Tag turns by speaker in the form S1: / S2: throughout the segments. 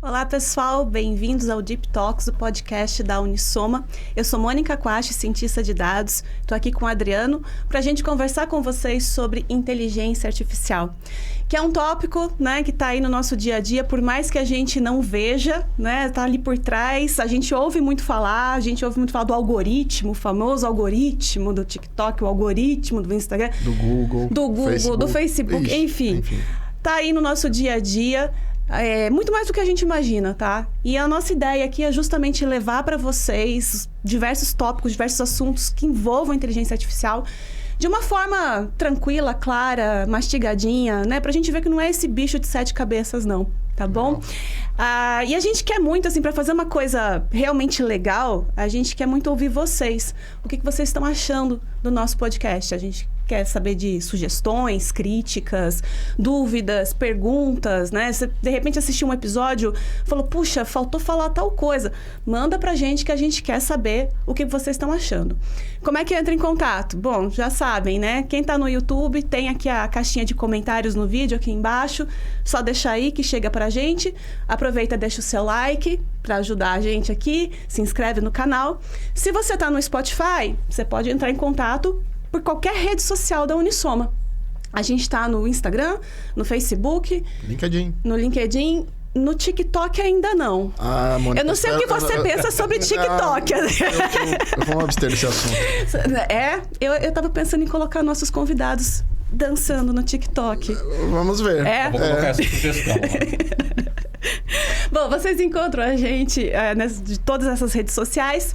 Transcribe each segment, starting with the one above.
S1: Olá, pessoal. Bem-vindos ao Deep Talks, o podcast da Unisoma. Eu sou Mônica Quache, cientista de dados. Estou aqui com o Adriano para a gente conversar com vocês sobre inteligência artificial, que é um tópico, né, que está aí no nosso dia a dia, por mais que a gente não veja, né, está ali por trás. A gente ouve muito falar do algoritmo, o famoso algoritmo do TikTok, o algoritmo do Instagram,
S2: do Google,
S1: do Facebook, enfim. Está aí no nosso dia a dia. É muito mais do que a gente imagina, tá? E a nossa ideia aqui é justamente levar para vocês diversos tópicos, diversos assuntos que envolvam inteligência artificial de uma forma tranquila, clara, mastigadinha, né? Pra gente ver que não é esse bicho de 7 cabeças, não. Tá bom? E a gente quer muito, assim, para fazer uma coisa realmente legal, a gente quer muito ouvir vocês. O que vocês estão achando do nosso podcast? A gente quer saber de sugestões, críticas, dúvidas, perguntas, né? Você, de repente, assistiu um episódio, falou, puxa, faltou falar tal coisa. Manda pra gente que a gente quer saber o que vocês estão achando. Como é que entra em contato? Bom, já sabem, né? Quem tá no YouTube, tem aqui a caixinha de comentários no vídeo aqui embaixo. Só deixar aí que chega pra gente. Aproveita, deixa o seu like para ajudar a gente aqui. Se inscreve no canal. Se você tá no Spotify, você pode entrar em contato por qualquer rede social da Unisoma. A gente está no Instagram, no Facebook, no LinkedIn, no TikTok ainda não.
S2: Mônica,
S1: eu não sei o que você pensa sobre TikTok.
S2: Eu vou abster desse assunto.
S1: Eu tava pensando em colocar nossos convidados dançando no TikTok.
S2: Vamos ver.
S3: Vou colocar essa sugestão.
S1: Bom, vocês encontram a gente de todas essas redes sociais.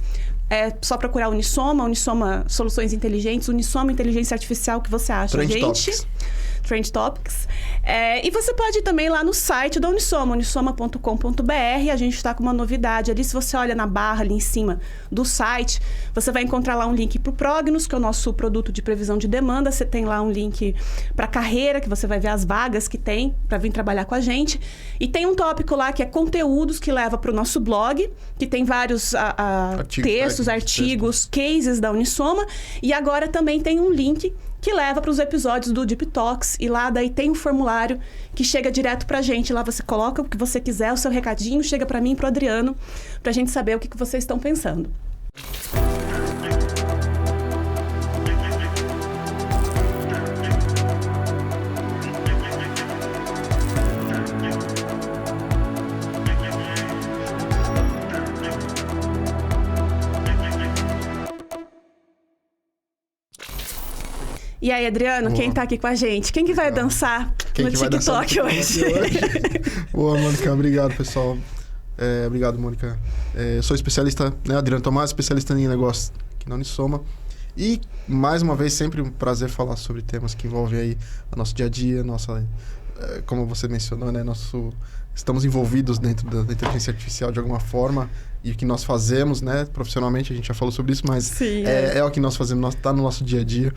S1: É só procurar Unisoma Soluções Inteligentes, Unisoma Inteligência Artificial, que você acha, Trend Topics. E você pode ir também lá no site da Unisoma, unisoma.com.br. A gente está com uma novidade ali. Se você olha na barra ali em cima do site, você vai encontrar lá um link para o Prognos, que é o nosso produto de previsão de demanda. Você tem lá um link para carreira, que você vai ver as vagas que tem para vir trabalhar com a gente. E tem um tópico lá que é conteúdos, que leva para o nosso blog, que tem vários textos, artigos, cases da Unisoma. E agora também tem um link que leva para os episódios do Deep Talks. E lá daí tem um formulário que chega direto pra gente. Lá você coloca o que você quiser, o seu recadinho, chega para mim e pro Adriano, pra gente saber o que vocês estão pensando. E aí, Adriano, quem tá aqui com a gente? Quem que vai dançar no TikTok hoje?
S2: Boa, Mônica. Obrigado, pessoal. Obrigado, Mônica. Eu sou especialista, né, Adriano Tomás, especialista em negócios aqui na Unisoma. E, mais uma vez, sempre um prazer falar sobre temas que envolvem aí o nosso dia a dia, como você mencionou, né, estamos envolvidos dentro da inteligência artificial de alguma forma, e o que nós fazemos, né, profissionalmente, a gente já falou sobre isso, mas
S1: Sim,
S2: é o que nós fazemos, está no nosso dia a dia.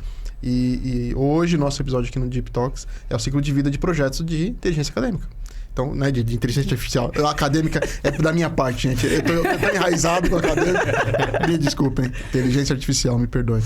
S2: E hoje, nosso episódio aqui no Deep Talks é o ciclo de vida de projetos de inteligência acadêmica. Então, né, de inteligência artificial. Acadêmica é da minha parte, gente. Eu tô enraizado com a acadêmica. Me desculpem. Inteligência artificial, me perdoe.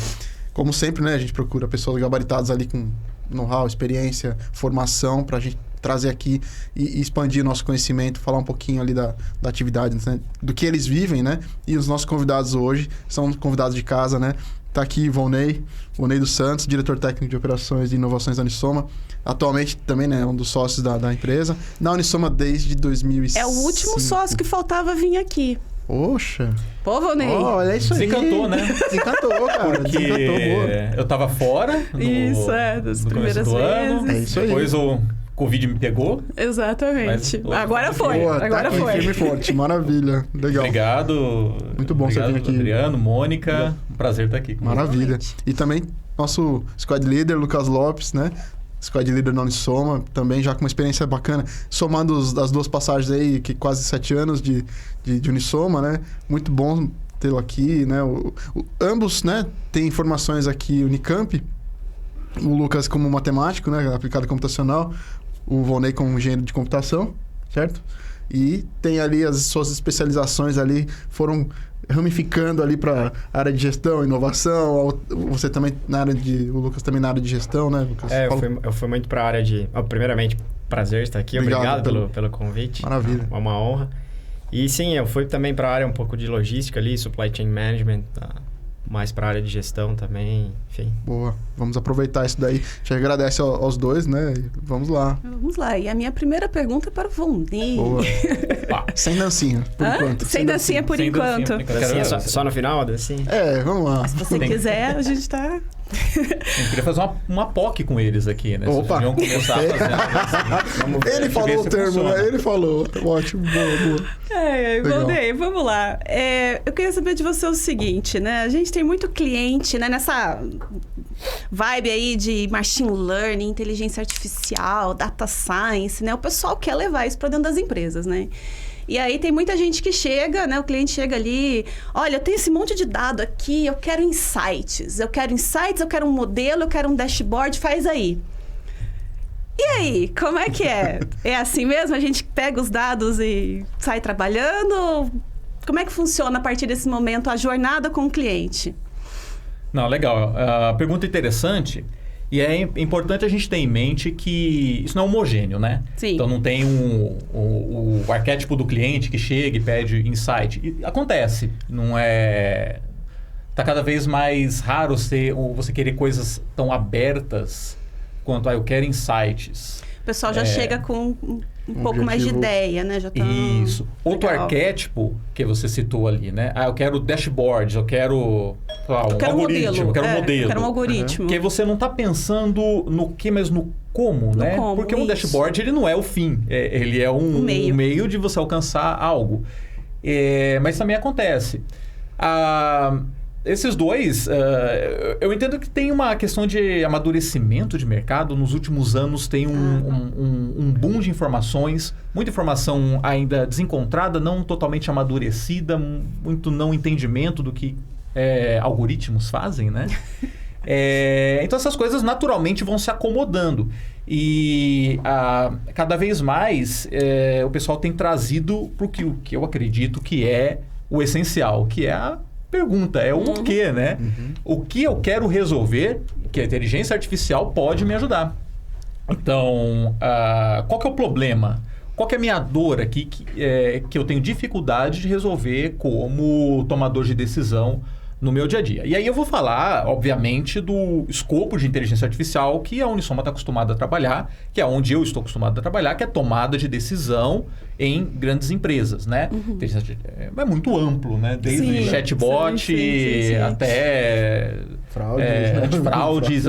S2: Como sempre, né, a gente procura pessoas gabaritadas ali com know-how, experiência, formação, pra gente trazer aqui e expandir nosso conhecimento, falar um pouquinho ali da atividade, né, do que eles vivem, né? E os nossos convidados hoje são convidados de casa, né? Tá aqui Volney dos Santos, diretor técnico de operações e inovações da Unisoma. Atualmente também, né, um dos sócios da empresa. Na Unisoma desde 2005.
S1: É o último sócio que faltava vir aqui.
S2: Poxa.
S1: Pô, Volney.
S2: Olha isso aí.
S3: Desencantou, né?
S2: Desencantou, cara.
S3: Porque
S2: boa.
S3: Eu tava fora
S1: Das primeiras vezes.
S2: É isso aí.
S3: Depois o Covid me pegou.
S1: Exatamente. Agora foi.
S2: Boa,
S1: Agora
S2: tá aqui,
S1: foi.
S2: firme e forte. Maravilha. Legal.
S3: Obrigado.
S2: Muito bom você vir aqui.
S3: Adriano, Mônica. Um prazer estar aqui.
S2: Maravilha. E também nosso squad leader, Lucas Lopes, né? Squad leader da Unisoma, também já com uma experiência bacana. Somando as duas passagens aí, que quase 7 anos de Unisoma, né? Muito bom tê-lo aqui, né? Ambos, né, têm formações aqui Unicamp. O Lucas como matemático, né, aplicado computacional. O Volney como engenheiro de computação, certo? e tem ali as suas especializações ali, foram ramificando ali para área de gestão, inovação. Você também o Lucas também na área de gestão, né, Lucas?
S4: Eu fui muito para a área de... primeiramente, prazer estar aqui. Obrigado pelo convite.
S2: Maravilha.
S4: É uma honra. E sim, eu fui também para a área um pouco de logística ali, supply chain management, mais para a área de gestão também, enfim.
S2: Boa. Vamos aproveitar isso daí. Te agradece aos dois, né? Vamos lá.
S1: Vamos lá. E a minha primeira pergunta é para o Valnei.
S2: Boa. Sem dancinha, por enquanto.
S1: Sem dancinha por enquanto.
S4: Dancinha só no final, dancinha?
S2: Vamos lá.
S1: Se você quiser, a gente tá...
S3: Eu queria fazer uma POC com eles aqui, né?
S2: Opa!
S3: Vocês começar a fazer.
S2: Ele falou o termo, né? Ele falou. Ótimo, boa.
S1: Valnei, vamos lá. Eu queria saber de você o seguinte, né? A gente tem muito cliente, né? Nessa vibe aí de machine learning, inteligência artificial, data science, né? O pessoal quer levar isso para dentro das empresas, né? E aí tem muita gente que chega, né? O cliente chega ali, olha, eu tenho esse monte de dado aqui, eu quero insights, eu quero um modelo, eu quero um dashboard, faz aí. E aí, como é que é? É assim mesmo? A gente pega os dados e sai trabalhando? Como é que funciona a partir desse momento a jornada com o cliente?
S3: Não, legal. Pergunta interessante. E é importante a gente ter em mente que isso não é homogêneo, né?
S1: Sim.
S3: Então não tem o arquétipo do cliente que chega e pede insight. E acontece. Não é... Tá cada vez mais raro você querer coisas tão abertas quanto eu quero insights.
S1: O pessoal já chega com um pouco mais de ideia, né? Já tá...
S3: Isso. Outro arquétipo que você citou ali, né? Eu quero dashboards, eu quero um algoritmo, eu quero um modelo.
S1: Eu quero um algoritmo.
S3: Porque você não está pensando no que, mas no como, né?
S1: Como,
S3: porque um dashboard, ele não é o fim. Ele é um meio de você alcançar algo. Mas também acontece. Esses dois, eu entendo que tem uma questão de amadurecimento de mercado. Nos últimos anos tem um boom de informações, muita informação ainda desencontrada, não totalmente amadurecida, muito não entendimento do que algoritmos fazem, né? Então essas coisas naturalmente vão se acomodando. E cada vez mais o pessoal tem trazido para o que eu acredito que é o essencial, que é a pergunta, o que, né? O que eu quero resolver que a inteligência artificial pode me ajudar. Então, qual que é o problema? Qual que é a minha dor aqui que eu tenho dificuldade de resolver como tomador de decisão no meu dia a dia? E aí eu vou falar, obviamente, do escopo de inteligência artificial que a Unisoma está acostumada a trabalhar, que é onde eu estou acostumado a trabalhar, que é tomada de decisão em grandes empresas, né? É muito amplo, né? Desde chatbot até fraudes.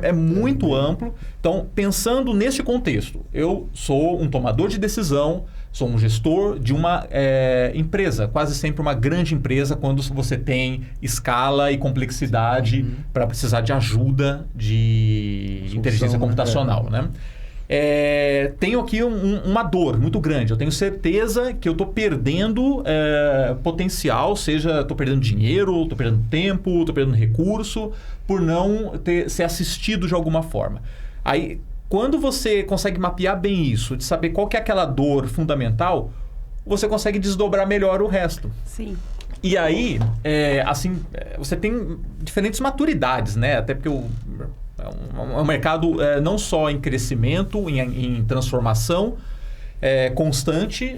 S3: É muito amplo. Então, pensando nesse contexto, eu sou um tomador de decisão, sou um gestor de uma empresa, quase sempre uma grande empresa, quando você tem escala e complexidade para precisar de ajuda de inteligência computacional, né? Tenho aqui uma dor muito grande. Eu tenho certeza que eu estou perdendo potencial, seja estou perdendo dinheiro, estou perdendo tempo, estou perdendo recurso, por não ser assistido de alguma forma. Aí, quando você consegue mapear bem isso, de saber qual que é aquela dor fundamental, você consegue desdobrar melhor o resto.
S1: Sim.
S3: E aí, você tem diferentes maturidades, né? Até porque é um mercado não só em crescimento, em transformação constante,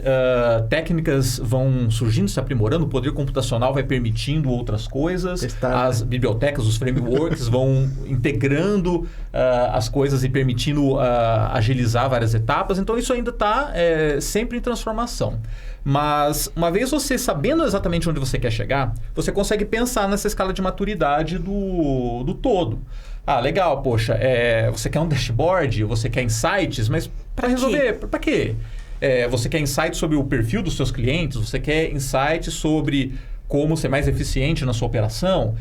S3: técnicas vão surgindo, se aprimorando, o poder computacional vai permitindo outras coisas, as bibliotecas, os frameworks vão integrando as coisas e permitindo agilizar várias etapas. Então, isso ainda está sempre em transformação. Mas, uma vez você sabendo exatamente onde você quer chegar, você consegue pensar nessa escala de maturidade do todo. Legal, poxa, você quer um dashboard, você quer insights, mas para resolver, para quê? Você quer insights sobre o perfil dos seus clientes, você quer insights sobre como ser mais eficiente na sua operação,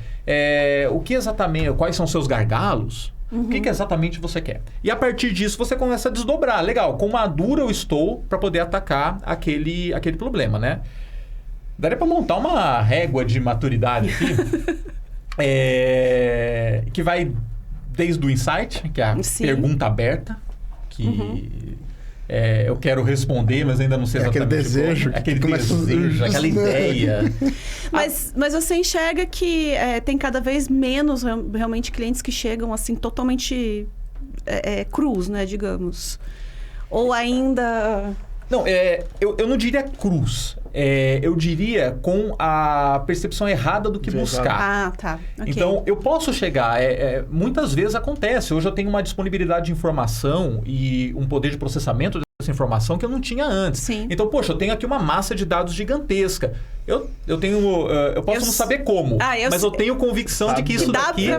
S3: o que exatamente, quais são os seus gargalos, o que exatamente você quer. E a partir disso você começa a desdobrar, legal, quão maduro eu estou para poder atacar aquele problema, né? Daria para montar uma régua de maturidade aqui, que vai desde o insight, que é a pergunta aberta, que eu quero responder, mas ainda não sei exatamente
S2: aquele desejo.
S3: Aquele desejo, aquela ideia.
S1: Mas você enxerga que tem cada vez menos realmente clientes que chegam assim totalmente crus, né, digamos. Ou ainda...
S3: Não, eu não diria cruz. Eu diria com a percepção errada do que buscar.
S1: Ah, tá. Okay.
S3: Então, eu posso chegar... muitas vezes acontece. Hoje eu tenho uma disponibilidade de informação e um poder de processamento dessa informação que eu não tinha antes.
S1: Sim.
S3: Então, poxa, eu tenho aqui uma massa de dados gigantesca. Eu posso não saber como, mas eu tenho convicção de que isso daqui...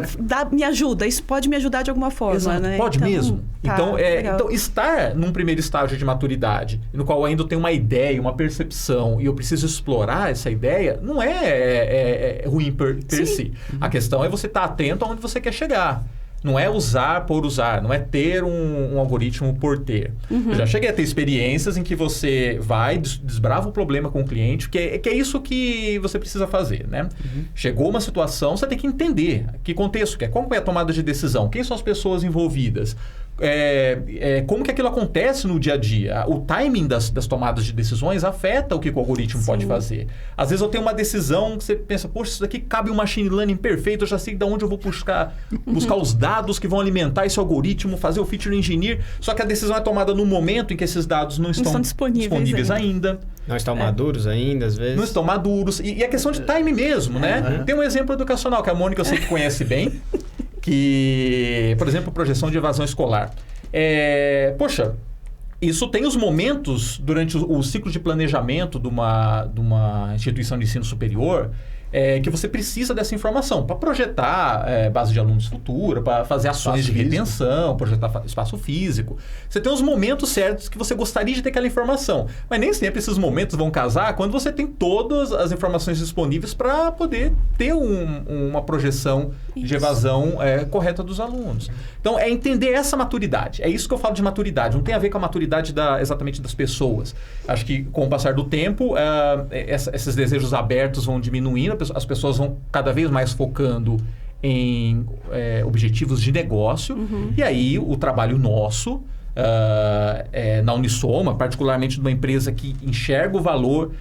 S1: me ajuda. Isso pode me ajudar de alguma forma,
S3: Exato.
S1: Né?
S3: Pode
S1: então,
S3: mesmo.
S1: Tá,
S3: Então, estar num primeiro estágio de maturidade, no qual eu ainda tenho uma ideia, uma percepção, e eu preciso explorar essa ideia, não é ruim per si. A questão é você estar atento aonde você quer chegar. Não é usar por usar, não é ter um algoritmo por ter. Eu já cheguei a ter experiências em que você vai, desbrava o problema com o cliente, que é isso que você precisa fazer, né? Chegou uma situação, você tem que entender que contexto que é, qual é a tomada de decisão, quem são as pessoas envolvidas, como que aquilo acontece no dia a dia. O timing das tomadas de decisões afeta o que o algoritmo pode fazer. Às vezes eu tenho uma decisão que você pensa, poxa, isso daqui cabe um machine learning perfeito, eu já sei de onde eu vou buscar os dados que vão alimentar esse algoritmo, fazer o feature engineer, só que a decisão é tomada no momento em que esses dados não estão disponíveis ainda.
S4: Não estão maduros ainda, às vezes.
S3: Não estão maduros. E é questão de time mesmo, né? Tem um exemplo educacional que a Mônica eu sei que conhece bem, que, por exemplo, projeção de evasão escolar. Poxa, isso tem os momentos durante o ciclo de planejamento de uma instituição de ensino superior que você precisa dessa informação para projetar base de alunos futura, para fazer ações de retenção, projetar espaço físico. Você tem os momentos certos que você gostaria de ter aquela informação. Mas nem sempre esses momentos vão casar quando você tem todas as informações disponíveis para poder ter uma projeção de evasão correta dos alunos. Então, é entender essa maturidade. É isso que eu falo de maturidade. Não tem a ver com a maturidade exatamente das pessoas. Acho que com o passar do tempo, esses desejos abertos vão diminuindo, as pessoas vão cada vez mais focando em objetivos de negócio. E aí, o trabalho nosso, na Unisoma, particularmente de uma empresa que enxerga o valor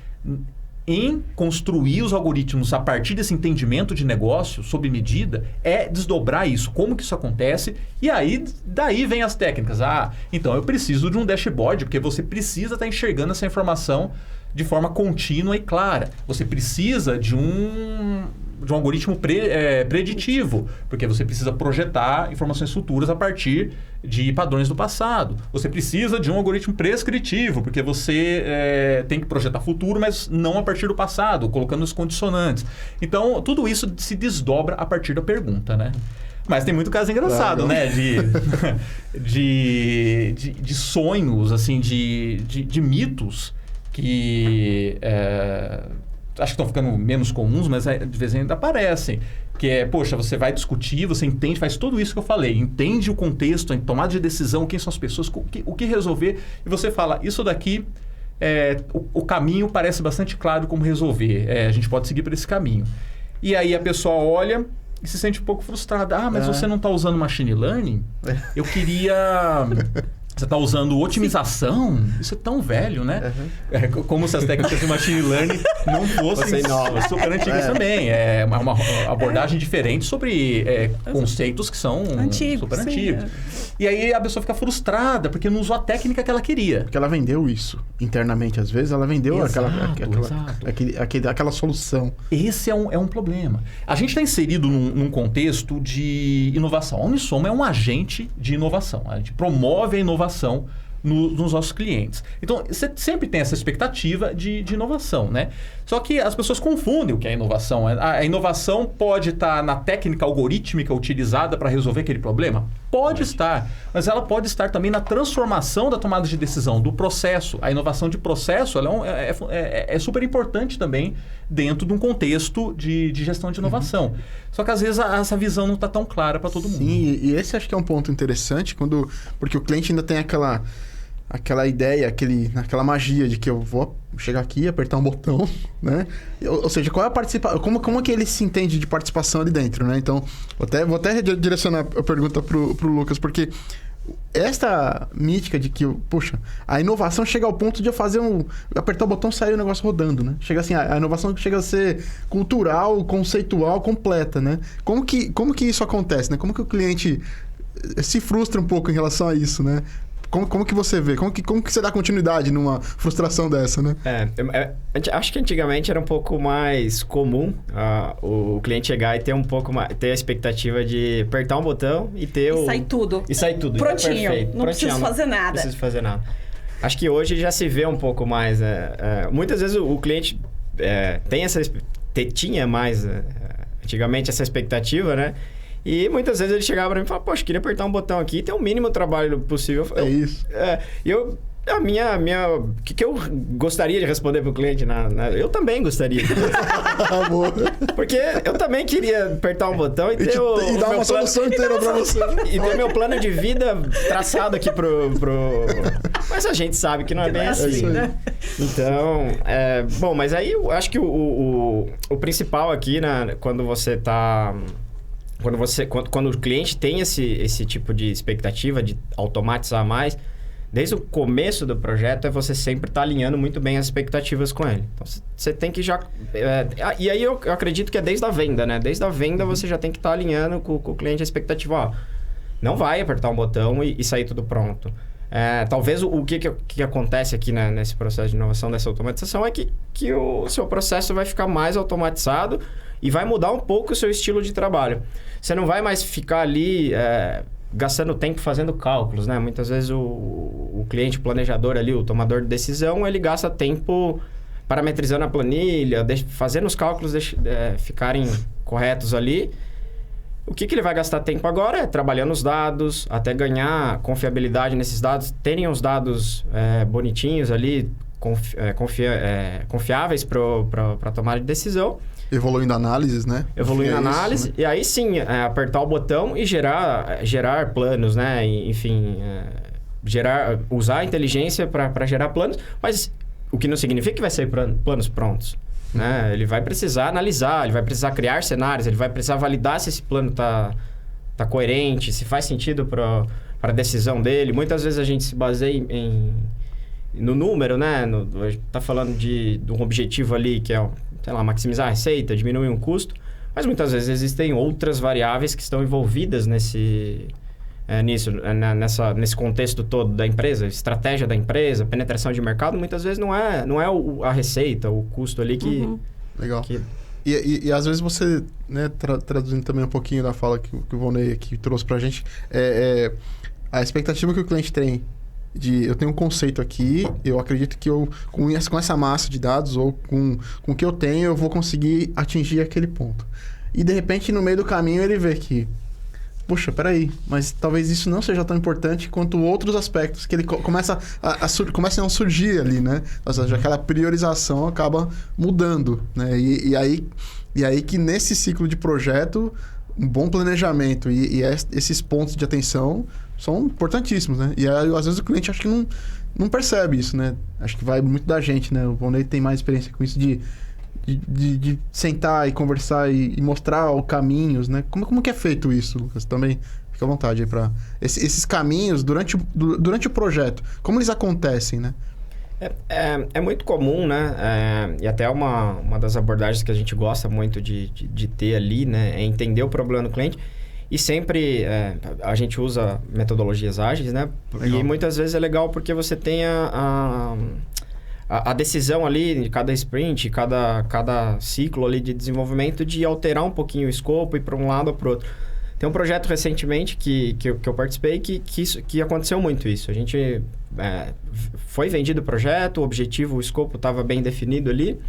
S3: em construir os algoritmos a partir desse entendimento de negócio sob medida, é desdobrar isso. Como que isso acontece? E aí, daí vem as técnicas. Então eu preciso de um dashboard, porque você precisa estar enxergando essa informação de forma contínua e clara. Você precisa de um algoritmo preditivo, porque você precisa projetar informações futuras a partir de padrões do passado. Você precisa de um algoritmo prescritivo, porque você tem que projetar futuro, mas não a partir do passado, colocando os condicionantes. Então, tudo isso se desdobra a partir da pergunta, né? Mas tem muito caso engraçado, né? De sonhos, assim, de mitos que acho que estão ficando menos comuns, mas de vez em quando aparecem. Que poxa, você vai discutir, você entende, faz tudo isso que eu falei, entende o contexto, a tomada de decisão, quem são as pessoas, o que resolver, e você fala, isso daqui, o caminho parece bastante claro como resolver, a gente pode seguir por esse caminho. E aí a pessoa olha e se sente um pouco frustrada. Mas você não está usando machine learning? Eu queria... Você está usando otimização? Isso é tão velho, né? Como se as técnicas de machine learning não fossem novas, super antigas também. É uma abordagem diferente sobre conceitos que são super antigos. E aí a pessoa fica frustrada porque não usou a técnica que ela queria.
S2: Porque ela vendeu isso internamente. Às vezes ela vendeu aquela solução.
S3: Esse é um problema. A gente está inserido num contexto de inovação. A Unisoma é um agente de inovação. A gente promove a inovação nos nossos clientes. Então, você sempre tem essa expectativa de inovação, né? Só que as pessoas confundem o que é inovação. A inovação pode estar na técnica algorítmica utilizada para resolver aquele problema? Pode estar. Mas ela pode estar também na transformação da tomada de decisão, do processo. A inovação de processo ela é super importante também dentro de um contexto de gestão de inovação. Só que às vezes essa visão não está tão clara para todo mundo.
S2: Sim, e esse acho que é um ponto interessante, porque o cliente ainda tem aquela ideia, aquela magia de que eu vou chegar aqui, apertar um botão, né? Ou seja, qual é a participação? Como é que ele se entende de participação ali dentro, né? Então, vou até direcionar a pergunta pro Lucas, porque esta mítica de que, poxa, a inovação chega ao ponto de eu fazer apertar o botão e sair o negócio rodando, né? Chega assim, a inovação chega a ser cultural, conceitual, completa, né? Como que isso acontece, né? Como que o cliente se frustra um pouco em relação a isso, né? Como que você vê? Como que você dá continuidade numa frustração dessa, né?
S4: Acho que antigamente era um pouco mais comum o cliente chegar e ter ter a expectativa de apertar um botão e ter
S1: E sair tudo.
S4: E sair tudo.
S1: Prontinho.
S4: Então, perfeito.
S1: Não preciso fazer nada.
S4: Não preciso fazer nada. Acho que hoje já se vê um pouco mais. Muitas vezes o cliente tinha mais, antigamente, essa expectativa, né? E muitas vezes ele chegava para mim e falava, poxa, queria apertar um botão aqui e ter o mínimo trabalho possível.
S2: Isso.
S4: O que eu gostaria de responder pro cliente? Eu também gostaria. Porque eu também queria apertar um botão e ter
S2: e dar uma solução inteira pra você.
S4: E ter meu plano de vida traçado aqui pro... Mas a gente sabe que não é bem assim, né? Então, bom, mas aí eu acho que o principal aqui, né, quando você tá... Quando o cliente tem esse tipo de expectativa de automatizar mais, desde o começo do projeto, você sempre estar alinhando muito bem as expectativas com ele. Então, você tem que já... e aí eu acredito que é desde a venda, né? Desde a venda, você já tem que estar alinhando com o cliente a expectativa. Não vai apertar um botão e sair tudo pronto. Talvez o que acontece aqui, né, nesse processo de inovação, dessa automatização, é que o seu processo vai ficar mais automatizado e vai mudar um pouco o seu estilo de trabalho. Você não vai mais ficar ali gastando tempo fazendo cálculos, né? Muitas vezes o cliente planejador ali, o tomador de decisão, ele gasta tempo parametrizando a planilha, fazendo os cálculos ficarem corretos ali. O que ele vai gastar tempo agora é trabalhando os dados, até ganhar confiabilidade nesses dados, terem os dados bonitinhos ali, confiáveis para tomar de decisão.
S2: Evoluindo análises, né?
S4: Evoluindo análise. Isso, né? E aí sim, apertar o botão e gerar planos, né? Enfim, usar a inteligência para gerar planos. Mas o que não significa que vai ser planos prontos. Né? Ele vai precisar analisar, ele vai precisar criar cenários, ele vai precisar validar se esse plano tá coerente, se faz sentido para a decisão dele. Muitas vezes a gente se baseia no número, né? A gente está falando de um objetivo ali que é, sei lá, maximizar a receita, diminuir um custo, mas muitas vezes existem outras variáveis que estão envolvidas nesse contexto todo da empresa, estratégia da empresa, penetração de mercado, muitas vezes não é a receita, o custo ali que...
S2: Uhum. Legal. E às vezes você, né, traduzindo também um pouquinho da fala que o Volney aqui trouxe pra gente, a expectativa que o cliente tem eu tenho um conceito aqui, eu acredito que com essa massa de dados ou com o que eu tenho, eu vou conseguir atingir aquele ponto. E de repente, no meio do caminho, ele vê que, puxa, peraí, mas talvez isso não seja tão importante quanto outros aspectos que ele começam a surgir ali, né? Ou seja, aquela priorização acaba mudando, né? E aí que nesse ciclo de projeto, um bom planejamento e esses pontos de atenção são importantíssimos, né? E aí, às vezes o cliente acha que não percebe isso, né? Acho que vai muito da gente, né? O Volney tem mais experiência com isso de sentar e conversar e mostrar os caminhos, né? Como que é feito isso, Lucas? Também fica à vontade aí para esses caminhos durante o projeto. Como eles acontecem, né?
S4: É muito comum, né? E até uma das abordagens que a gente gosta muito de ter ali, né? É entender o problema do cliente. E sempre a gente usa metodologias ágeis, né? Legal. E muitas vezes é legal porque você tem a decisão ali de cada sprint, cada ciclo ali de desenvolvimento de alterar um pouquinho o escopo e para um lado ou para o outro. Tem um projeto recentemente que eu participei que aconteceu muito isso. A gente foi vendido o projeto, o objetivo, o escopo estava bem definido ali.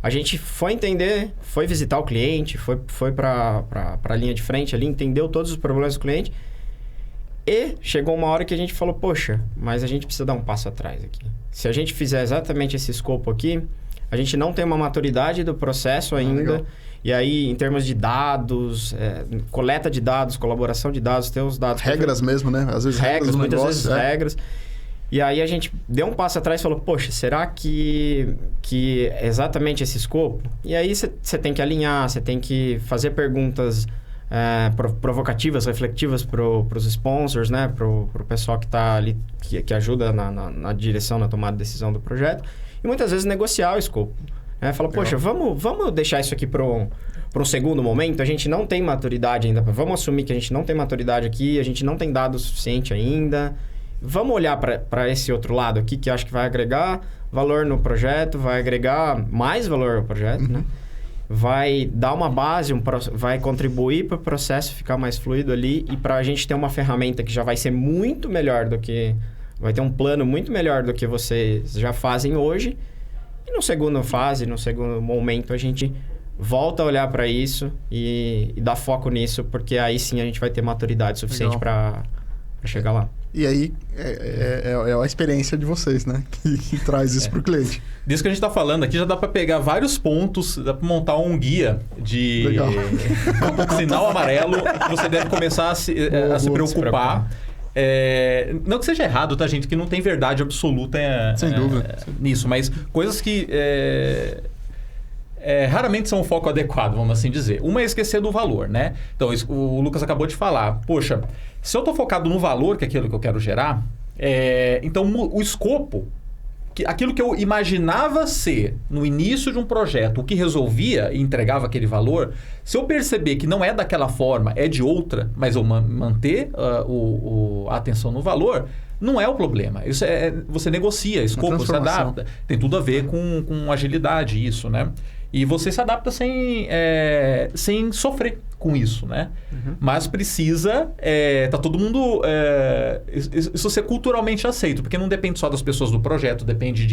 S4: A gente foi entender, foi visitar o cliente, foi para a linha de frente ali, entendeu todos os problemas do cliente. E chegou uma hora que a gente falou, poxa, mas a gente precisa dar um passo atrás aqui. Se a gente fizer exatamente esse escopo aqui, a gente não tem uma maturidade do processo ainda. Legal. E aí, em termos de dados, coleta de dados, colaboração de dados, ter os dados...
S2: Regras mesmo, né? Às vezes
S4: regras, muitas vezes regras. E aí a gente deu um passo atrás e falou, poxa, será que é exatamente esse escopo? E aí você tem que alinhar, você tem que fazer perguntas provocativas, reflexivas para os sponsors, né? Para o pessoal que está ali, que ajuda na direção, na tomada de decisão do projeto. E muitas vezes negociar o escopo. Fala, poxa, vamos deixar isso aqui para um segundo momento? A gente não tem maturidade ainda. Vamos assumir que a gente não tem maturidade aqui, a gente não tem dado o suficiente ainda. Vamos olhar para esse outro lado aqui, que eu acho que vai agregar valor no projeto, vai agregar mais valor ao projeto, né? Vai dar uma base, vai contribuir para o processo ficar mais fluido ali e para a gente ter uma ferramenta que já vai ser muito melhor do que... Vai ter um plano muito melhor do que vocês já fazem hoje. E no segundo fase, no segundo momento, a gente volta a olhar para isso e dar foco nisso, porque aí sim a gente vai ter maturidade suficiente para chegar lá.
S2: E aí é a experiência de vocês, né? Que traz isso para o cliente.
S3: Disso que a gente está falando aqui, já dá para pegar vários pontos, dá para montar um guia de sinal amarelo que você deve começar a se preocupar. Não que seja errado, tá, gente? Que não tem verdade absoluta
S2: sem dúvida
S3: nisso, mas coisas que raramente são o foco adequado, vamos assim dizer. Uma é esquecer do valor, né? Então, o Lucas acabou de falar. Poxa, se eu estou focado no valor, que é aquilo que eu quero gerar, então o escopo, aquilo que eu imaginava ser no início de um projeto, o que resolvia e entregava aquele valor, se eu perceber que não é daquela forma, é de outra, mas eu manter a atenção no valor, não é o problema. Isso você negocia, escopo, você adapta. Tem tudo a ver com agilidade isso, né? E você se adapta sem sofrer com isso, né? Mas precisa... tá todo mundo... isso ser culturalmente aceito, porque não depende só das pessoas do projeto, depende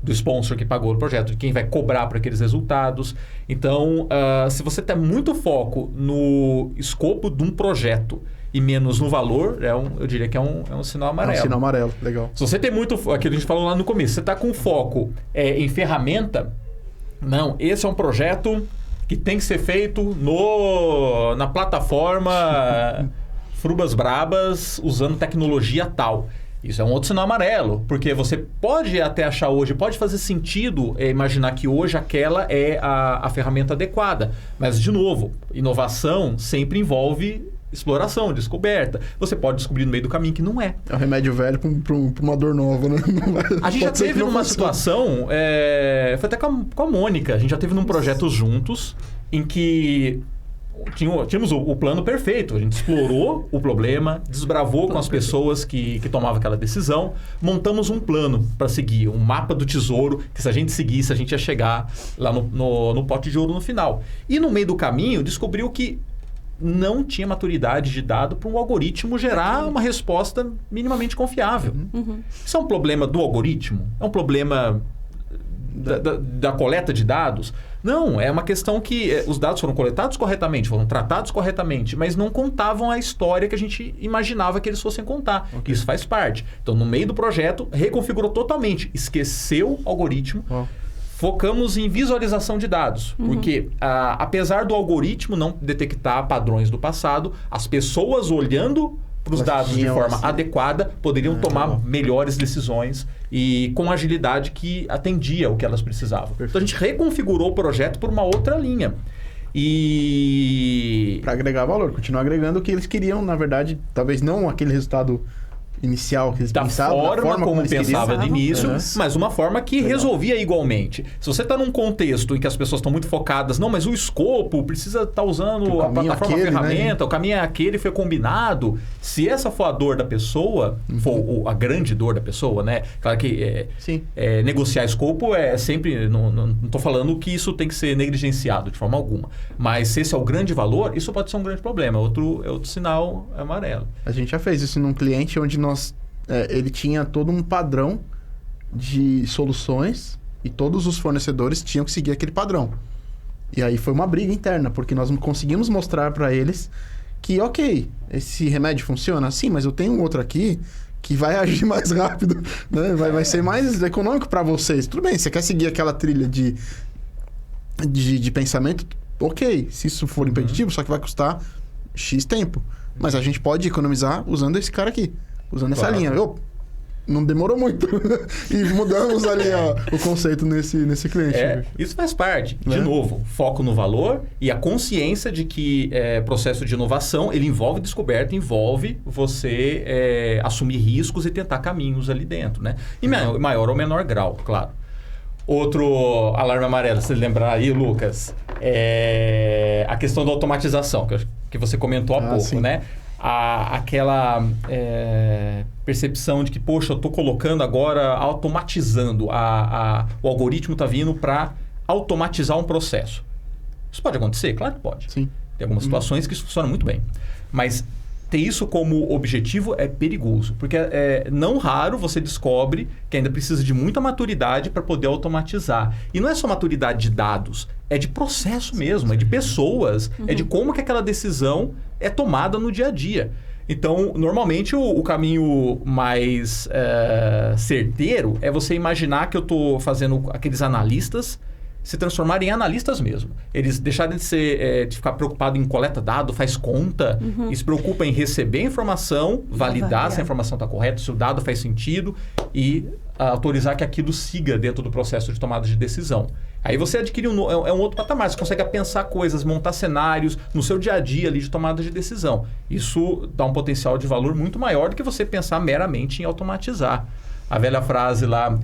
S3: do sponsor que pagou o projeto, de quem vai cobrar para aqueles resultados. Então, se você tem muito foco no escopo de um projeto e menos no valor, eu diria que é um sinal amarelo.
S2: É um sinal amarelo, legal.
S3: Se você tem muito... Aquilo que a gente falou lá no começo, você está com foco em ferramenta... Não, esse é um projeto que tem que ser feito na plataforma Frubas Brabas usando tecnologia tal. Isso é um outro sinal amarelo, porque você pode até achar hoje, pode fazer sentido imaginar que hoje aquela é a ferramenta adequada. Mas, de novo, inovação sempre envolve exploração, descoberta. Você pode descobrir no meio do caminho que não é.
S2: É um remédio velho para uma dor nova, né?
S3: A gente já teve numa situação, foi até com a Mônica, a gente já teve num projeto juntos, em que tínhamos o plano perfeito. A gente explorou o problema, desbravou com as pessoas que tomavam aquela decisão, montamos um plano para seguir, um mapa do tesouro, que se a gente seguisse, a gente ia chegar lá no pote de ouro no final. E no meio do caminho, descobriu que não tinha maturidade de dado para um algoritmo gerar uma resposta minimamente confiável. Isso é um problema do algoritmo? É um problema da coleta de dados? Não, é uma questão que os dados foram coletados corretamente, foram tratados corretamente, mas não contavam a história que a gente imaginava que eles fossem contar. Isso faz parte. Então, no meio do projeto, reconfigurou totalmente, esqueceu o algoritmo, focamos em visualização de dados, porque apesar do algoritmo não detectar padrões do passado, as pessoas olhando para os dados de forma adequada poderiam tomar melhores decisões e com agilidade que atendia o que elas precisavam. Então a gente reconfigurou o projeto por uma outra linha. E...
S2: para agregar valor, continuar agregando o que eles queriam, na verdade, talvez não aquele resultado inicial que eles pensavam,
S3: da forma como pensava de início, mas uma forma que resolvia igualmente. Se você está num contexto em que as pessoas estão muito focadas, não, mas o escopo precisa estar usando a plataforma, a ferramenta, né? O caminho é aquele, foi combinado. Se essa for a dor da pessoa, for a grande dor da pessoa, né? Claro que negociar escopo é sempre... Não estou falando que isso tem que ser negligenciado de forma alguma. Mas se esse é o grande valor, isso pode ser um grande problema. É outro sinal amarelo.
S2: A gente já fez isso num cliente onde ele tinha todo um padrão de soluções e todos os fornecedores tinham que seguir aquele padrão. E aí foi uma briga interna, porque nós conseguimos mostrar para eles que, ok, esse remédio funciona assim, mas eu tenho um outro aqui que vai agir mais rápido, né? Vai ser mais econômico para vocês. Tudo bem, você quer seguir aquela trilha de pensamento, ok, se isso for impeditivo, só que vai custar X tempo. Mas a gente pode economizar usando esse cara aqui. Usando essa linha. não demorou muito. E mudamos ali o conceito nesse cliente.
S3: Isso faz parte. De novo, foco no valor e a consciência de que processo de inovação, ele envolve descoberta, envolve você assumir riscos e tentar caminhos ali dentro, né? Em maior ou menor grau, claro. Outro alarme amarelo, se lembrar aí, Lucas, é a questão da automatização, que você comentou há pouco,
S2: sim.
S3: né? Aquela percepção de que, poxa, eu estou colocando agora, automatizando, o algoritmo está vindo para automatizar um processo. Isso pode acontecer? Claro que pode.
S2: Sim.
S3: Tem algumas situações que isso funciona muito bem. Mas ter isso como objetivo é perigoso, porque não raro você descobre que ainda precisa de muita maturidade para poder automatizar. E não é só maturidade de dados, é de processo mesmo, é de pessoas, é de como que aquela decisão é tomada no dia a dia. Então, normalmente, o caminho mais certeiro é você imaginar que eu estou fazendo aqueles analistas se transformarem em analistas mesmo. Eles deixarem de ficar preocupados em coleta dado, faz conta, e se preocupam em receber a informação, validar se a informação está correta, se o dado faz sentido e autorizar que aquilo siga dentro do processo de tomada de decisão. Aí você adquire um outro patamar, você consegue pensar coisas, montar cenários no seu dia a dia ali de tomada de decisão. Isso dá um potencial de valor muito maior do que você pensar meramente em automatizar. A velha frase lá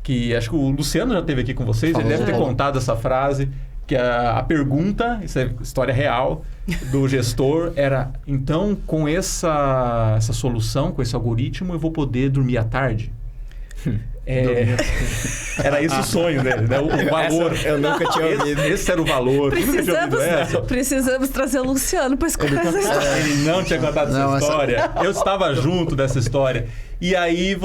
S3: que acho que o Luciano já esteve aqui com vocês, ele deve ter contado essa frase, que a pergunta, isso é história real, do gestor era, então, com essa solução, com esse algoritmo, eu vou poder dormir à tarde? Era esse o sonho dele, né? O valor.
S4: Eu nunca tinha ouvido.
S3: Esse era o valor.
S1: Precisamos trazer o Luciano para escutar essa história.
S3: Ele não tinha contado essa história. Eu estava junto dessa história. E aí e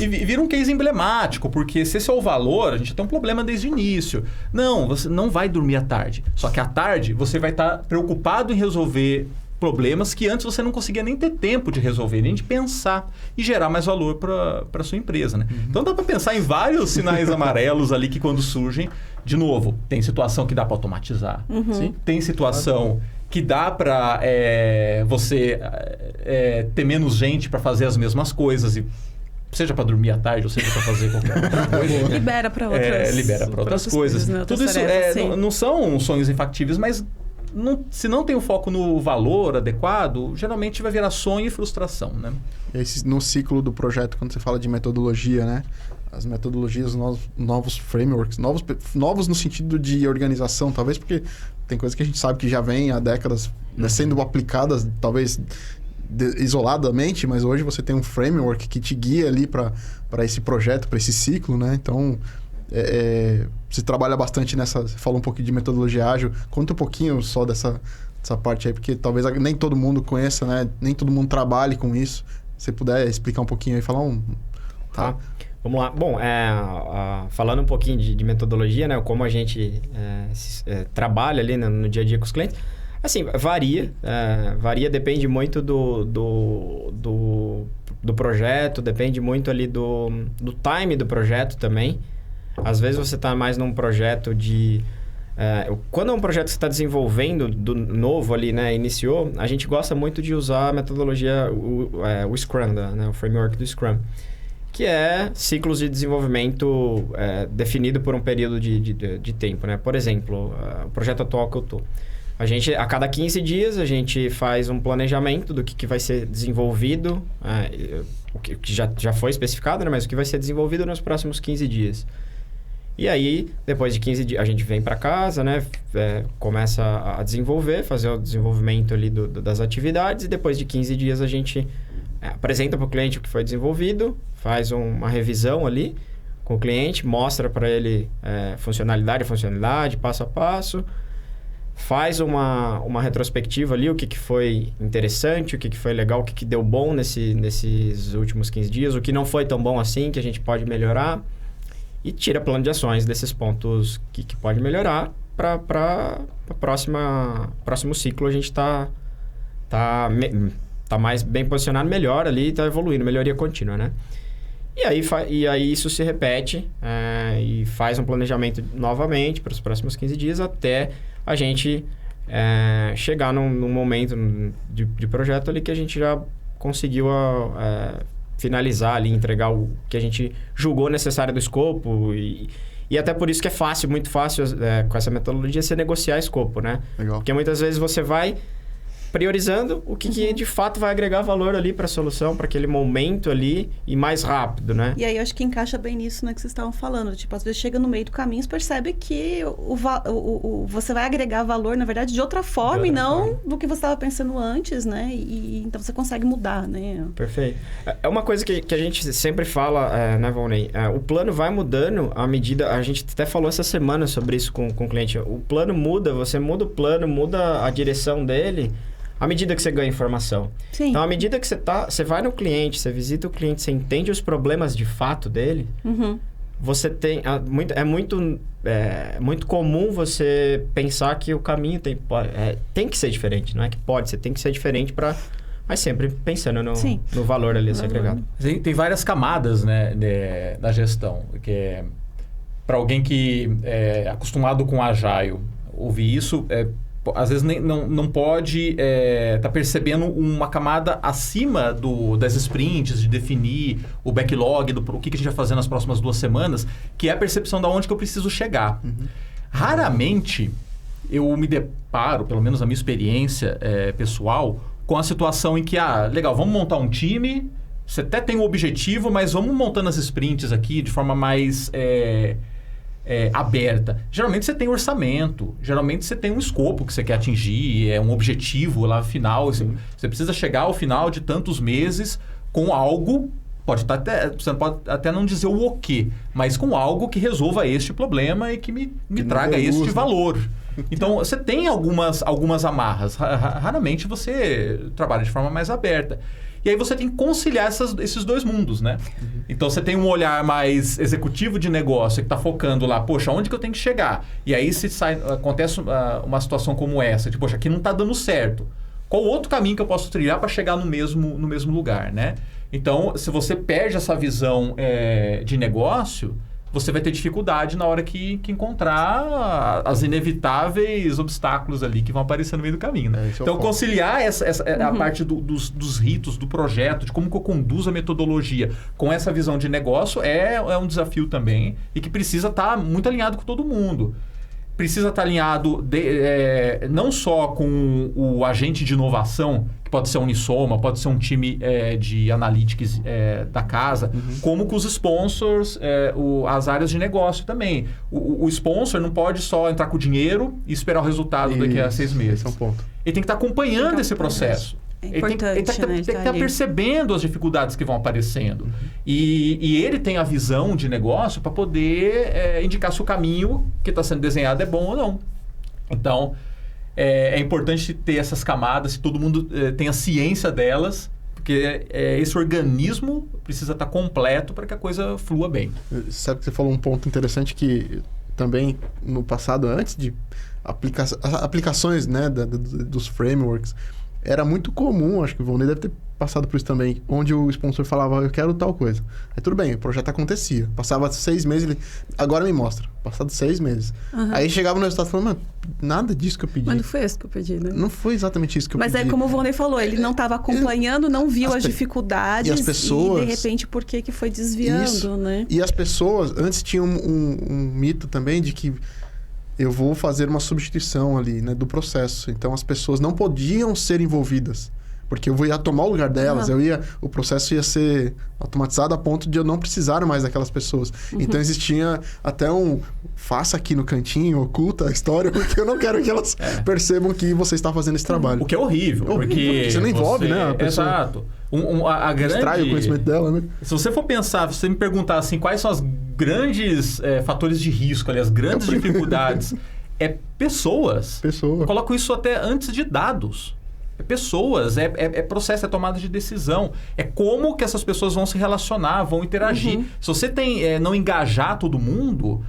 S3: vira um case emblemático, porque se esse é o valor, a gente tem um problema desde o início. Não, você não vai dormir à tarde. Só que à tarde você vai estar preocupado em resolver problemas que antes você não conseguia nem ter tempo de resolver, nem de pensar e gerar mais valor para a sua empresa, né? Então dá para pensar em vários sinais amarelos ali que quando surgem, de novo, tem situação que dá para automatizar. Sim? Tem situação que dá para você ter menos gente para fazer as mesmas coisas e seja para dormir à tarde ou seja para fazer qualquer outra coisa.
S1: Libera para outras
S3: coisas.
S1: Né?
S3: Tudo isso não são sonhos infactíveis, mas se não tem o foco no valor adequado, geralmente vai virar sonho e frustração, né?
S2: No ciclo do projeto, quando você fala de metodologia, né? As metodologias, novos frameworks, novos no sentido de organização, talvez porque tem coisas que a gente sabe que já vem há décadas sendo aplicadas, talvez isoladamente, mas hoje você tem um framework que te guia ali para esse projeto, para esse ciclo, né? Então, você trabalha bastante você falou um pouquinho de metodologia ágil, conta um pouquinho só dessa parte aí, porque talvez nem todo mundo conheça, né? Nem todo mundo trabalhe com isso. Se você puder explicar um pouquinho aí, falar
S4: Tá. Vamos lá. Bom, falando um pouquinho de metodologia, né? Como a gente trabalha ali no dia a dia com os clientes. Assim, varia, depende muito do projeto, depende muito ali do time do projeto também. Às vezes você está mais num projeto quando é um projeto que você está desenvolvendo novo ali, né? Iniciou, a gente gosta muito de usar a metodologia, o Scrum, né? O framework do Scrum, que é ciclos de desenvolvimento definido por um período de tempo, né? Por exemplo, o projeto atual que eu estou. A cada 15 dias, a gente faz um planejamento do que vai ser desenvolvido, o que já foi especificado, né? Mas o que vai ser desenvolvido nos próximos 15 dias. E aí, depois de 15 dias, a gente vem para casa, né? Começa a desenvolver, fazer o desenvolvimento ali das atividades. E depois de 15 dias, a gente apresenta para o cliente o que foi desenvolvido, faz uma revisão ali com o cliente, mostra para ele funcionalidade, passo a passo. Faz uma retrospectiva ali, o que foi interessante, o que foi legal, o que deu bom nesses últimos 15 dias, o que não foi tão bom assim, que a gente pode melhorar. E tira plano de ações desses pontos que pode melhorar para próximo ciclo a gente tá mais bem posicionado, melhor ali, está evoluindo, melhoria contínua, né? E aí isso se repete e faz um planejamento novamente para os próximos 15 dias até a gente chegar num momento de projeto ali que a gente já conseguiu finalizar ali, entregar o que a gente julgou necessário do escopo e até por isso que é fácil, muito fácil com essa metodologia você negociar escopo, né?
S2: Legal.
S4: Porque muitas vezes você vai priorizando o que de fato vai agregar valor ali para a solução, para aquele momento ali e mais rápido, né?
S1: E aí eu acho que encaixa bem nisso, né, que vocês estavam falando. Tipo, às vezes chega no meio do caminho, você percebe que você vai agregar valor, na verdade, de outra forma e não do que você estava pensando antes, né? E então você consegue mudar, né?
S4: Perfeito. É uma coisa que a gente sempre fala, né, Volney? O plano vai mudando à medida... A gente até falou essa semana sobre isso com o cliente. O plano muda, você muda o plano, muda a direção dele... à medida que você ganha informação.
S1: Sim.
S4: Então, à medida que você vai no cliente, você visita o cliente, você entende os problemas de fato dele, você tem... É muito comum você pensar que o caminho tem que ser diferente. Não é que pode, você tem que ser diferente para... Mas sempre pensando no valor ali a ser agregado.
S3: Tem várias camadas, né, da gestão. Que é, para alguém que é acostumado com Agile, ouvir isso... às vezes não pode tá percebendo uma camada acima das sprints, de definir o backlog, o que a gente vai fazer nas próximas 2 semanas, que é a percepção de onde que eu preciso chegar. Raramente eu me deparo, pelo menos na minha experiência pessoal, com a situação em que, legal, vamos montar um time, você até tem um objetivo, mas vamos montando as sprints aqui de forma mais... aberta. Geralmente você tem orçamento, geralmente você tem um escopo que você quer atingir, um objetivo lá final. Você precisa chegar ao final de tantos meses com algo, você pode até não dizer o quê, mas com algo que resolva este problema e que me traga este valor. Então, você tem algumas amarras. Raramente você trabalha de forma mais aberta. E aí você tem que conciliar esses 2 mundos, né? Então você tem um olhar mais executivo de negócio que está focando lá, poxa, onde que eu tenho que chegar? E aí acontece uma situação como essa, de, poxa, aqui não está dando certo. Qual outro caminho que eu posso trilhar para chegar no mesmo lugar, né? Então, se você perde essa visão de negócio, você vai ter dificuldade na hora que encontrar as inevitáveis obstáculos ali que vão aparecer no meio do caminho, né? Então, conciliar a parte dos ritos, do projeto, de como que eu conduzo a metodologia com essa visão de negócio é um desafio também e que precisa estar muito alinhado com todo mundo. Precisa estar alinhado não só com o agente de inovação, que pode ser a Unisoma, pode ser um time de analytics da casa, como com os sponsors, as áreas de negócio também. O sponsor não pode só entrar com o dinheiro e esperar o resultado daqui a 6 meses.
S2: Esse é um ponto.
S3: Ele tem que estar acompanhando esse processo.
S1: É importante,
S3: ele tem que estar percebendo as dificuldades que vão aparecendo. E ele tem a visão de negócio para poder indicar se o caminho que está sendo desenhado é bom ou não. Então, é importante ter essas camadas, que todo mundo tenha ciência delas, porque esse organismo precisa estar completo para que a coisa flua bem.
S2: Sabe que você falou um ponto interessante que também no passado, antes de aplicações, né, dos frameworks, era muito comum, acho que o Volney deve ter passado por isso também, onde o sponsor falava, eu quero tal coisa. Aí tudo bem, o projeto acontecia. Passava 6 meses, ele, agora me mostra. Passado 6 meses. Aí chegava no resultado e falava, mano, nada disso que eu pedi.
S1: Mas não foi isso que eu pedi, né?
S2: Não foi exatamente isso que eu pedi.
S1: Mas é como o Volney falou, ele não estava acompanhando, não viu as dificuldades
S2: e as pessoas...
S1: e de repente por que foi desviando,
S2: isso.
S1: Né?
S2: E as pessoas, antes tinha um mito também de que eu vou fazer uma substituição ali, né, do processo. Então, as pessoas não podiam ser envolvidas. Porque eu ia tomar o lugar delas, o processo ia ser automatizado a ponto de eu não precisar mais daquelas pessoas. Então, existia até faça aqui no cantinho, oculta a história, porque eu não quero que elas percebam que você está fazendo esse trabalho.
S3: O que é horrível, porque
S2: você não envolve, né? A pessoa
S3: exato. A grande...
S2: Extrai o conhecimento dela, né?
S3: Se você for pensar, se você me perguntar assim, quais são as grandes fatores de risco ali, as grandes dificuldades, pessoas. Eu coloco isso até antes de dados. Pessoas, processo, tomada de decisão. É como que essas pessoas vão se relacionar, vão interagir. Se você não engajar todo mundo,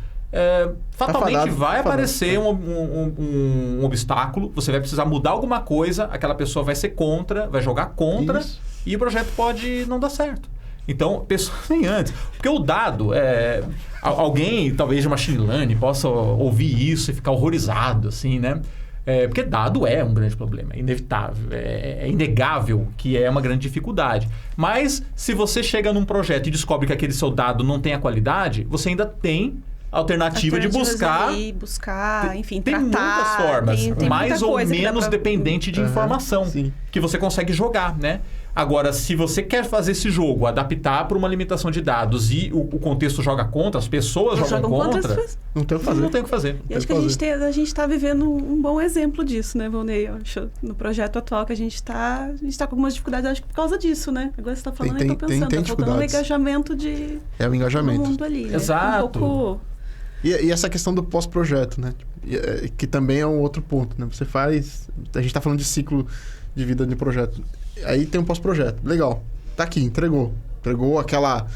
S3: fatalmente vai aparecer um obstáculo, você vai precisar mudar alguma coisa, aquela pessoa vai ser contra, vai jogar contra, e o projeto pode não dar certo. Então, pessoas nem antes. Porque o dado, alguém, talvez de machine learning, possa ouvir isso e ficar horrorizado, assim, né? Porque dado é um grande problema, é inevitável, é inegável que é uma grande dificuldade. Mas se você chega num projeto e descobre que aquele seu dado não tem a qualidade, você ainda tem alternativa de buscar,
S1: enfim,
S3: tem
S1: tratar.
S3: Muitas formas,
S1: tem
S3: mais ou menos dependente de informação
S2: sim.
S3: que você consegue jogar, né? Agora, se você quer fazer esse jogo, adaptar para uma limitação de dados e o contexto joga contra, as pessoas jogam contra,
S2: não tem o que fazer.
S3: Não tem o que fazer.
S1: E acho que a gente está vivendo um bom exemplo disso, né, Volney? Eu acho, no projeto atual que a gente tá com algumas dificuldades, acho que por causa disso, né? Agora você está falando e estou pensando,
S2: tem
S1: tá faltando um engajamento de...
S2: É o engajamento.
S1: todo mundo ali, né?
S3: Exato.
S1: Um pouco...
S2: E essa questão do pós-projeto, né? Que também é um outro ponto, né? Você faz... A gente está falando de ciclo de vida de projeto. Aí tem um pós-projeto. Legal. Tá aqui, entregou. Entregou aquela...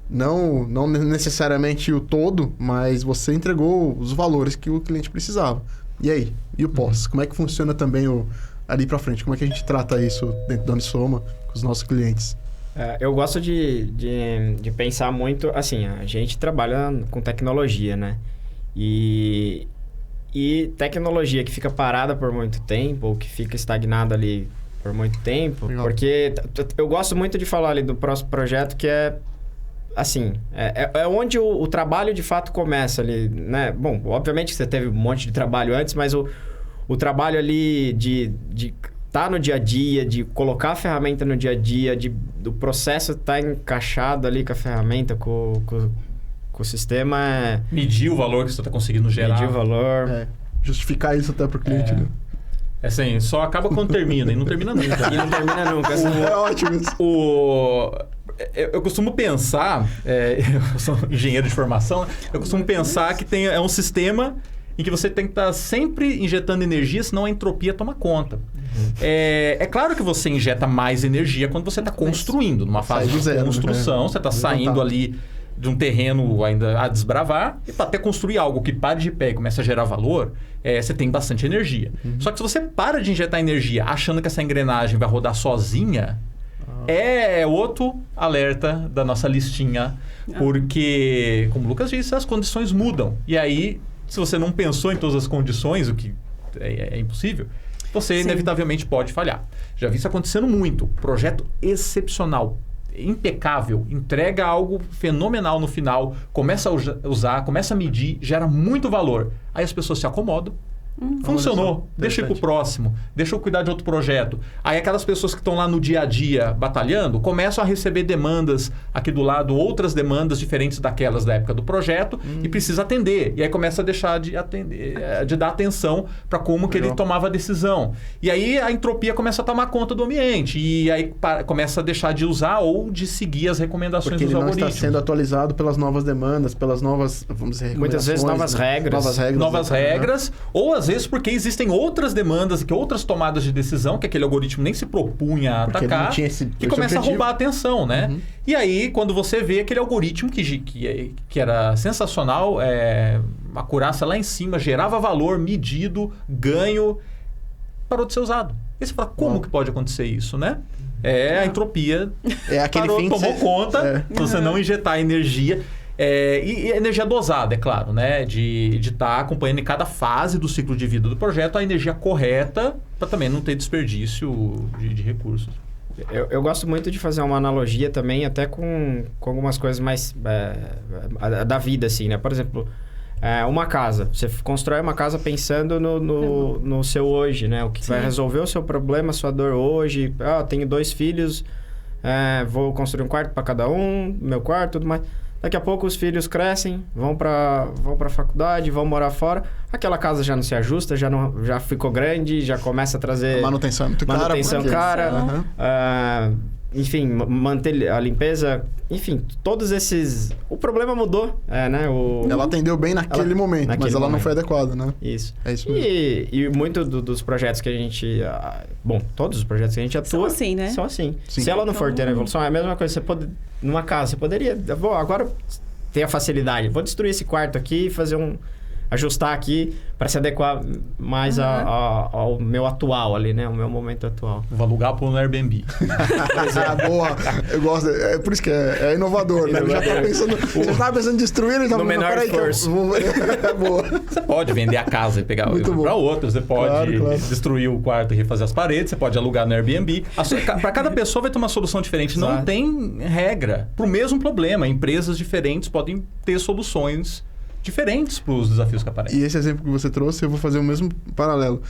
S2: Não necessariamente o todo, mas você entregou os valores que o cliente precisava. E aí? E o pós? Como é que funciona também ali pra frente? Como é que a gente trata isso dentro da Unisoma com os nossos clientes?
S4: Eu gosto de pensar muito... Assim, a gente trabalha com tecnologia, né? E tecnologia que fica parada por muito tempo, ou que fica estagnada ali por muito tempo. Legal. Porque eu gosto muito de falar ali do próximo projeto, que é... Assim, é onde o trabalho de fato começa ali, né? Bom, obviamente que você teve um monte de trabalho antes, mas o trabalho ali de estar no dia a dia, de colocar a ferramenta no dia a dia, do processo estar encaixado ali com a ferramenta, com o sistema...
S3: Medir o valor que você está conseguindo gerar.
S4: Medir o valor.
S2: Justificar isso até para o cliente, né?
S3: Assim, só acaba quando termina, e não termina nunca.
S4: E não termina nunca.
S2: É ótimo isso.
S3: Eu costumo pensar, eu sou engenheiro de formação, eu costumo pensar que é um sistema em que você tem que estar sempre injetando energia, senão a entropia toma conta. É claro que você injeta mais energia quando você está construindo, numa fase de construção, você está saindo ali de um terreno ainda a desbravar, e para até construir algo que pare de pé e comece a gerar valor, você tem bastante energia. Só que se você para de injetar energia achando que essa engrenagem vai rodar sozinha, é outro alerta da nossa listinha, porque, como o Lucas disse, as condições mudam. E aí, se você não pensou em todas as condições, o que é impossível, você inevitavelmente pode falhar. Já vi isso acontecendo muito. Projeto excepcional, impecável, entrega algo fenomenal no final, começa a usar, começa a medir, gera muito valor. Aí as pessoas se acomodam. Funcionou, deixa eu ir pro próximo, deixa eu cuidar de outro projeto. Aí aquelas pessoas que estão lá no dia a dia batalhando começam a receber demandas aqui do lado, outras demandas diferentes daquelas da época do projeto, e precisa atender. E aí começa a deixar de atender, de dar atenção para como que ele tomava a decisão. E aí a entropia começa a tomar conta do ambiente, e aí começa a deixar de usar ou de seguir as recomendações dos algoritmos.
S2: Porque ele não está sendo atualizado pelas novas demandas, pelas novas, vamos dizer,
S4: muitas vezes novas
S2: regras,
S3: ou às vezes porque existem outras demandas, que outras tomadas de decisão que aquele algoritmo nem se propunha a atacar, que começa a roubar a atenção, né? E aí, quando você vê aquele algoritmo que era sensacional, uma acurácia lá em cima, gerava valor, medido, ganho, parou de ser usado. E você fala, como que pode acontecer isso, né? A entropia tomou conta, você não injetar energia. E energia dosada, é claro, né? De estar acompanhando em cada fase do ciclo de vida do projeto a energia correta para também não ter desperdício de recursos.
S4: Eu gosto muito de fazer uma analogia também até com algumas coisas mais da vida, assim, né? Por exemplo, uma casa. Você constrói uma casa pensando no seu hoje, né? O que vai resolver o seu problema, a sua dor hoje. Tenho 2 filhos, vou construir um quarto para cada um, meu quarto, tudo mais. Daqui a pouco os filhos crescem, vão para a faculdade, vão morar fora. Aquela casa já não se ajusta, já ficou grande, já começa a trazer...
S2: A manutenção é muito cara.
S4: Manutenção cara. Enfim, manter a limpeza... Enfim, todos esses... O problema mudou, né?
S2: Ela atendeu bem naquele momento, mas ela não foi adequada, né?
S4: Isso.
S2: É isso mesmo.
S4: E muito dos projetos que a gente... Bom, todos os projetos que a gente atua... São
S1: assim, né?
S4: São assim.
S2: Sim.
S4: Se ela não for ter a evolução, é a mesma coisa. Numa casa, você poderia... Agora tem a facilidade. Vou destruir esse quarto aqui e fazer ajustar aqui para se adequar mais ao meu atual ali, né? O meu momento atual.
S3: Vou alugar por um Airbnb.
S2: Boa. Eu gosto. É por isso que é inovador, né? Já tá pensando... Você estava pensando em destruir, ele tá
S4: no menor esforço.
S2: Boa.
S3: Você pode vender a casa e pegar para outro. Você pode destruir o quarto e refazer as paredes. Você pode alugar no Airbnb. Para cada pessoa vai ter uma solução diferente. Exato. Não tem regra para o mesmo problema. Empresas diferentes podem ter soluções diferentes para os desafios que aparecem.
S2: E esse exemplo que você trouxe, eu vou fazer o mesmo paralelo.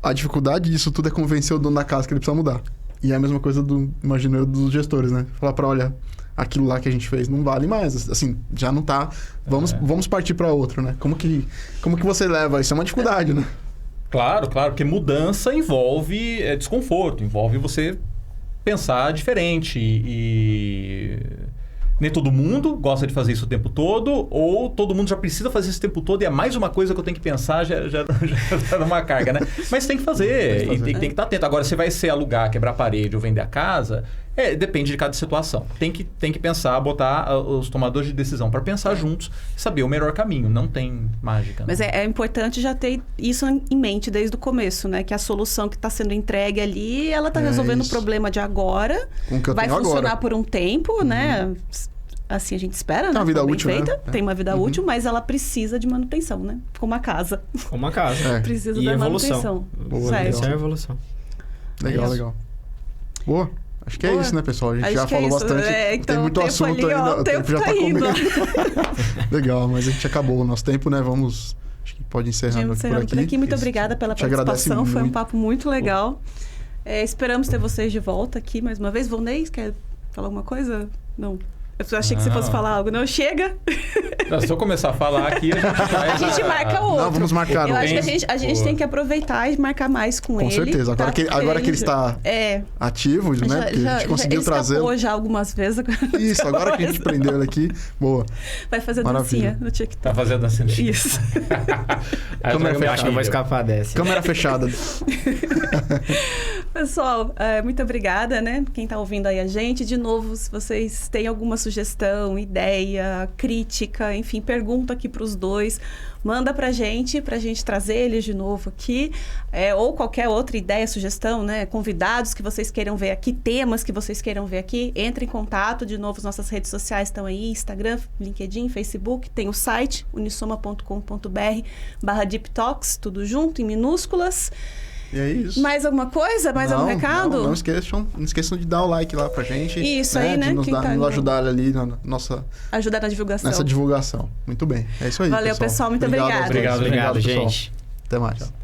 S2: A dificuldade disso tudo é convencer o dono da casa que ele precisa mudar. E é a mesma coisa imagino eu, dos gestores, né? Falar para, olha, aquilo lá que a gente fez não vale mais. Assim, já não tá. Vamos partir para outro, né? Como que você leva? Isso é uma dificuldade, né?
S3: Claro, porque mudança envolve desconforto, envolve você pensar diferente e... Nem todo mundo gosta de fazer isso o tempo todo, ou todo mundo já precisa fazer isso o tempo todo e é mais uma coisa que eu tenho que pensar, já dá uma carga, né? Mas tem que fazer, e tem que estar atento. Agora, se vai ser alugar, quebrar a parede ou vender a casa, depende de cada situação. Tem que pensar, botar os tomadores de decisão para pensar juntos e saber o melhor caminho. Não tem mágica.
S1: Mas é importante já ter isso em mente desde o começo, né? Que a solução que está sendo entregue ali, ela está resolvendo o problema de agora, vai funcionar agora por um tempo, né? Assim a gente espera, né?
S2: Tem uma vida útil,
S1: feita,
S2: né?
S1: Tem uma vida útil, mas ela precisa de manutenção, né? Como a casa.
S4: Como a casa.
S1: Precisa
S4: e
S1: da
S4: evolução.
S1: Manutenção.
S4: Isso é a evolução.
S2: Legal. Boa. Acho que é isso, né, pessoal? A gente já falou bastante.
S1: Então,
S2: tem muito assunto
S1: ali,
S2: ainda.
S1: O tempo já tá comendo.
S2: Legal, mas a gente acabou o nosso tempo, né? Acho que pode encerrando por aqui.
S1: Muito obrigada pela participação. Foi um papo muito legal. Esperamos ter vocês de volta aqui mais uma vez. Volney, quer falar alguma coisa? Não. Eu achei que você fosse falar algo. Não, chega.
S3: Não, se eu começar a falar aqui,
S1: a gente marca outro.
S2: Não, vamos marcar.
S1: Eu acho que a gente tem que aproveitar e marcar mais com ele.
S2: Com certeza. Agora, agora que ele está ativo, né? Porque a gente conseguiu trazê-lo.
S1: Ele já algumas vezes.
S2: Isso, agora que a gente prendeu ele aqui. Boa.
S1: Vai fazer dancinha no TikTok.
S3: Tá fazendo dancinha.
S1: Isso.
S4: Eu acho que eu vou escapar dessa.
S2: Câmera fechada.
S1: Pessoal, muito obrigada, né? Quem tá ouvindo aí a gente. De novo, se vocês têm alguma sugestão, ideia, crítica, enfim, pergunta aqui pros dois, manda pra gente trazer eles de novo aqui, ou qualquer outra ideia, sugestão, né? Convidados que vocês queiram ver aqui, temas que vocês queiram ver aqui, entre em contato. De novo, nossas redes sociais estão aí, Instagram, LinkedIn, Facebook, tem o site unisoma.com.br/deeptalks, tudo junto, em minúsculas.
S2: E é isso.
S1: Mais alguma coisa? Mais algum recado?
S2: Não esqueçam de dar o like lá pra gente.
S1: Isso, né? Aí, né?
S2: De nos ajudar ali na nossa...
S1: Ajudar na divulgação.
S2: Nessa divulgação. Muito bem. É isso aí,
S1: Valeu, pessoal. Muito obrigada.
S3: Obrigado, gente.
S2: Até mais. Tchau.